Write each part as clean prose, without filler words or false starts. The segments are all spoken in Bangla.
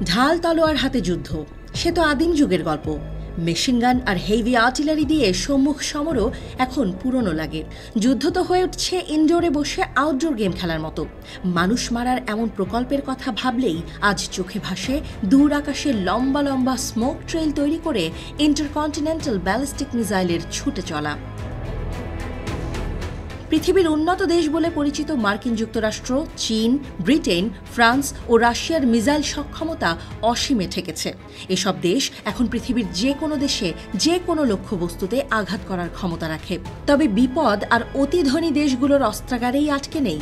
ঢাল তলোয়ার হাতে যুদ্ধ, সে তো আদিম যুগের গল্প। মেশিন গান আর হেভি আর্টিলারি দিয়ে সম্মুখ সমরও এখন পুরনো লাগে। যুদ্ধ তো হয়ে উঠছে ইনডোরে বসে আউটডোর গেম খেলার মতো। মানুষ মারার এমন প্রকল্পের কথা ভাবলেই আজ চোখে ভাসে দূর আকাশে লম্বা লম্বা স্মোক ট্রেইল তৈরি করে ইন্টারকন্টিনেন্টাল ব্যালিস্টিক মিসাইলের ছুটে চলা। পৃথিবীর উন্নত দেশ বলে পরিচিত মার্কিন যুক্তরাষ্ট্র, চীন, ব্রিটেন, ফ্রান্স ও রাশিয়ার মিসাইল সক্ষমতা অসীমে ঠেকেছে। এসব দেশ এখন পৃথিবীর যে কোনো দেশে যে কোনো লক্ষ্যবস্তুতে আঘাত করার ক্ষমতা রাখে। তবে বিপদ আর অতি ধনী দেশগুলোর অস্ত্রাগারেই আটকে নেই।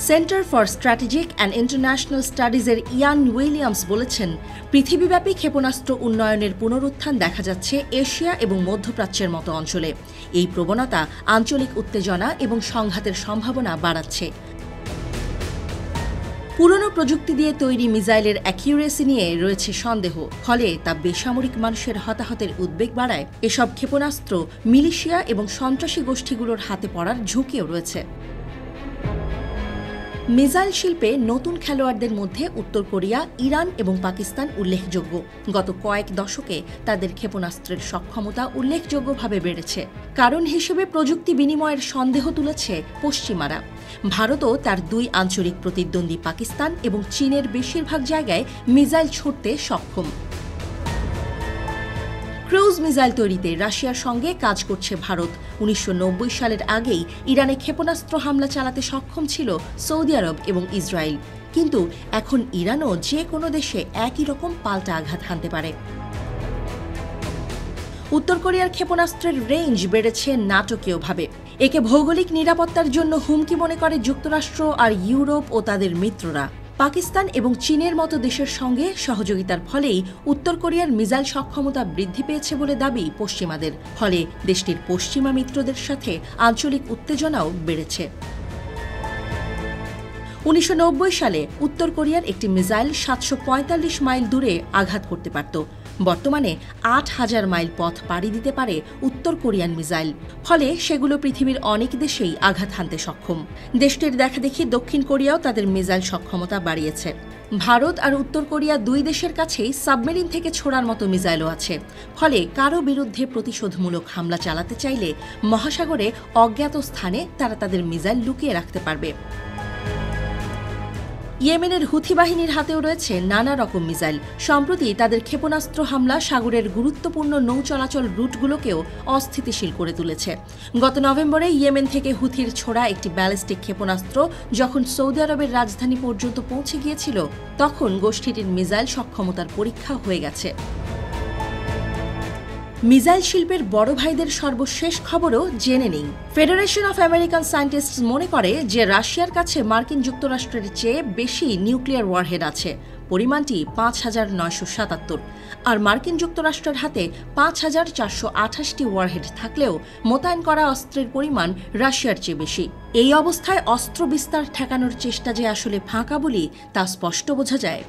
Center for Strategic and International স্টাডিজের ইয়ান উইলিয়ামস বলেছেন, পৃথিবীব্যাপী ক্ষেপণাস্ত্র উন্নয়নের পুনরুত্থান দেখা যাচ্ছে এশিয়া এবং মধ্যপ্রাচ্যের মতো অঞ্চলে। এই প্রবণতা আঞ্চলিক উত্তেজনা এবং সংঘাতের সম্ভাবনা বাড়াচ্ছে। পুরনো প্রযুক্তি দিয়ে তৈরি মিসাইলের অ্যাকিউরেসি নিয়ে রয়েছে সন্দেহ, ফলে তা বেসামরিক মানুষের হতাহতের উদ্বেগ বাড়ায়। এসব ক্ষেপণাস্ত্র মিলিশিয়া এবং সন্ত্রাসী গোষ্ঠীগুলোর হাতে পড়ার ঝুঁকিও রয়েছে। মিসাইল শিল্পে নতুন খেলোয়াড়দের মধ্যে উত্তর কোরিয়া, ইরান এবং পাকিস্তান উল্লেখযোগ্য। গত কয়েক দশকে তাদের ক্ষেপণাস্ত্রের সক্ষমতা উল্লেখযোগ্যভাবে বেড়েছে। কারণ হিসেবে প্রযুক্তি বিনিময়ের সন্দেহ তুলেছে পশ্চিমারা। ভারতও তার দুই আঞ্চলিক প্রতিদ্বন্দ্বী পাকিস্তান এবং চীনের বেশিরভাগ জায়গায় মিসাইল ছুড়তে সক্ষম। ক্রুজ মিসাইল তৈরিতে রাশিয়ার সঙ্গে কাজ করছে ভারত। 1990 সালের আগেই ইরানে ক্ষেপণাস্ত্র হামলা চালাতে সক্ষম ছিল সৌদি আরব এবং ইসরায়েল। কিন্তু এখন ইরানও যে কোনো দেশে একই রকম পাল্টা আঘাত হানতে পারে। উত্তর কোরিয়ার ক্ষেপণাস্ত্রের রেঞ্জ বেড়েছে নাটকীয়ভাবে। একে ভৌগোলিক নিরাপত্তার জন্য হুমকি মনে করে যুক্তরাষ্ট্র আর ইউরোপ ও তাদের মিত্ররা। পাকিস্তান এবং চীনের মতো দেশের সঙ্গে সহযোগিতার ফলেই উত্তর কোরিয়ার মিসাইল সক্ষমতা বৃদ্ধি পেয়েছে বলে দাবি পশ্চিমাদের। ফলে দেশটির পশ্চিমা মিত্রদের সাথে আঞ্চলিক উত্তেজনাও বেড়েছে। 1990 সালে উত্তর কোরিয়ার একটি মিসাইল 745 মাইল দূরে আঘাত করতে পারত। বর্তমানে 8000 মাইল পথ পাড়ি দিতে পারে উত্তর কোরিয়ান মিসাইল। ফলে সেগুলো পৃথিবীর অনেক দেশেই আঘাত হানতে সক্ষম। দেশটির দেখাদেখি দক্ষিণ কোরিয়াও তাদের মিসাইল সক্ষমতা বাড়িয়েছে। ভারত আর উত্তর কোরিয়া দুই দেশের কাছেই সাবমেরিন থেকে ছোড়ার মতো মিসাইলও আছে। ফলে কারো বিরুদ্ধে প্রতিশোধমূলক হামলা চালাতে চাইলে মহাসাগরে অজ্ঞাত স্থানে তারা তাদের মিসাইল লুকিয়ে রাখতে পারবে। ইয়েমেনের হুথি বাহিনীর হাতেও রয়েছে নানা রকম মিসাইল। সম্প্রতি তাদের ক্ষেপণাস্ত্র হামলা সাগরের গুরুত্বপূর্ণ নৌ চলাচল রুটগুলোকেও অস্থিতিশীল করে তুলেছে। গত নভেম্বরে ইয়েমেন থেকে হুথির ছোড়া একটি ব্যালিস্টিক ক্ষেপণাস্ত্র যখন সৌদি আরবের রাজধানী পর্যন্ত পৌঁছে গিয়েছিল, তখন গোষ্ঠীটির মিসাইল সক্ষমতার পরীক্ষা হয়ে গেছে। মিসাইল শিল্পের বড় ভাইদের সর্বশেষ খবরও জেনে নেই। ফেডারেশন অফ আমেরিকান সায়েন্টিস্ট মনে করে যে রাশিয়ার কাছে মার্কিন যুক্তরাষ্ট্রের চেয়ে বেশি নিউক্লিয়ার ওয়ারহেড আছে, পরিমাণটি 5977, আর মার্কিন যুক্তরাষ্ট্রের হাতে 5428টি ওয়ারহেড থাকলেও মোতায়েন করা অস্ত্রের পরিমাণ রাশিয়ার চেয়ে বেশি। এই অবস্থায় অস্ত্র বিস্তার ঠেকানোর চেষ্টা যে আসলে ফাঁকা বলি তা স্পষ্ট বোঝা যায়।